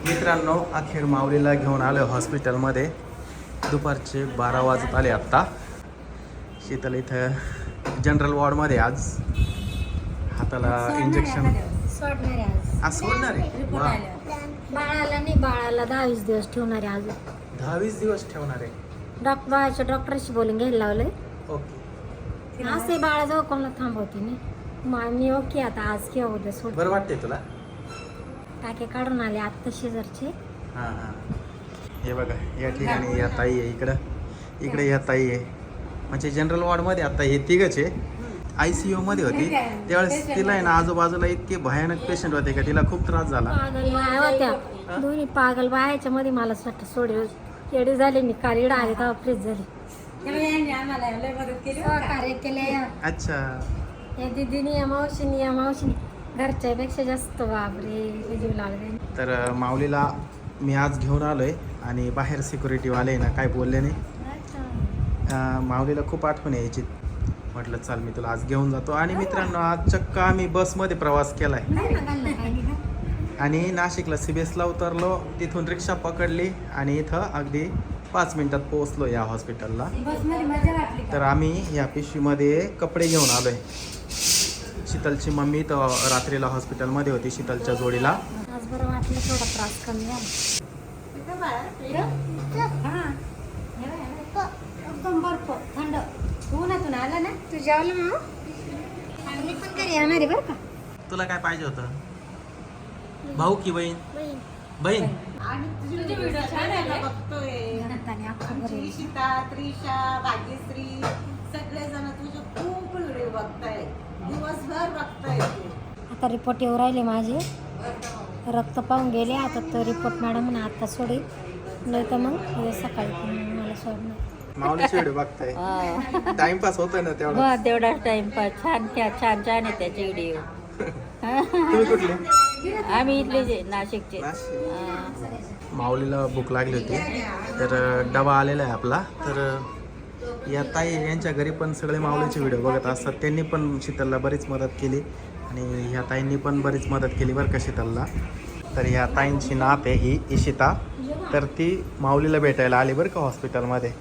मित्रांनो, अखेर माऊलीला घेऊन आलो हॉस्पिटलमध्ये. दुपारचे 12 वाजत आले आत्ता. शीतल इथं जनरल वॉर्डमध्ये आज हाताला इंजेक्शन सोडणार आहे आज सोडणार आहे. वा, बाळाला नाही, बाळाला 10-20 दिवस ठेवणार आहे अजून. 10-20 दिवस ठेवणार आहे. बाळाच्या डॉक्टरशी बोलून घ्यायला लावलंय. ओके, असे बाळाजवळ कोणाला थांबवते नाही. मी ओके आता आज किंवा उद्या सोड. बरं वाटतंय तुला? टाके काढून आले आत्ता शेजारचे. हां हां, हे बघा या ठिकाणी या ताई आहे. इकडे या ताई आहे. म्हणजे जनरल वॉर्डमध्ये आता हे तिघच आहे. ICU मध्ये होती त्यावेळेस तिला आहे ना आजूबाजूला इतके भयानक पेशंट होते का तिला खूप त्रास झाला. पागल बाया होत्या दोन्ही. पागल बायाच्या मध्ये मला स्वतः सोडलं. येडी झाले मी काल इडं आले तेव्हा फ्रीज झाली. सहकार्य केले अच्छा, या दिदीने या मावशीने घरच्यापेक्षा जास्त. बापरे, जीव लागले. तर माऊलीला मी आज घेऊन आलोय आणि बाहेर सिक्युरिटीवाले ना काय बोलले नाही. माऊलीला खूप आठवण यायची. म्हटलं चल मी तुला आज घेऊन जातो. आणि मित्रांनो, आज चक्क आम्ही बसमध्ये प्रवास केलाय आणि नाशिकला CBSला उतरलो. तिथून रिक्षा पकडली आणि इथं अगदी 5 मिनिटात पोहोचलो या हॉस्पिटलला. तर आम्ही या पिशवीमध्ये कपडे घेऊन आलोय. शीतलची मम्मी तर रात्रीला हॉस्पिटलमध्ये होती शीतलच्या जोडीला. आज बरं वाटलं, थोडा त्रास कमी झाला. एकदम बर्फ थंड. उन्हातून आला ना तू जेवलं मग. मी पण घरी येणार आहे बरं का. तुला काय पाहिजे होतं? भाऊ की बहीण? बहीण. तुझे व्हिडिओ छान आहे ना, बघतोय. घरात अख्खं बरं. त्रिशिता, त्रिशा, भाग्यश्री सगळेजण तुझे खूप व्हिडिओ बघताय, दिवसभर बघताय. आता रिपोर्ट येऊ राहिले माझे. रक्त पाहून गेले. आता तो रिपोर्ट मॅडम आता सोडेल, नाही तर मग उद्या सकाळी मला सोडणार. माऊलीचे व्हिडिओ बघताय. टाइमपास होतोय ना तेवढा. तेवढाच टाइमपास. छान छान आहे त्याचे व्हिडिओ. तुम्ही कुठले? आम्ही इथले नाशिकचे. माऊलीला भूक लागली होती तर डबा आलेला आहे आपला. तर या ताई यांच्या घरी पण सगळे माऊलीचे व्हिडिओ बघत असतात. त्यांनी पण शीतलला बरीच मदत केली आणि ह्या ताईंनी पण बरीच मदत केली बरं का शीतलला. तर ह्या ताईंची नात आहे ही इशिता. तर ती माऊलीला भेटायला आली बरं का हॉस्पिटलमध्ये.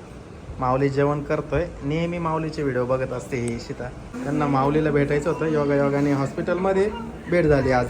माऊली जेवण करतोय, नेहमी माऊलीचे व्हिडिओ बघत असते ही इशिता. त्यांना माऊलीला भेटायचं होतं. योगायोगाने हॉस्पिटलमध्ये भेट झाली आज.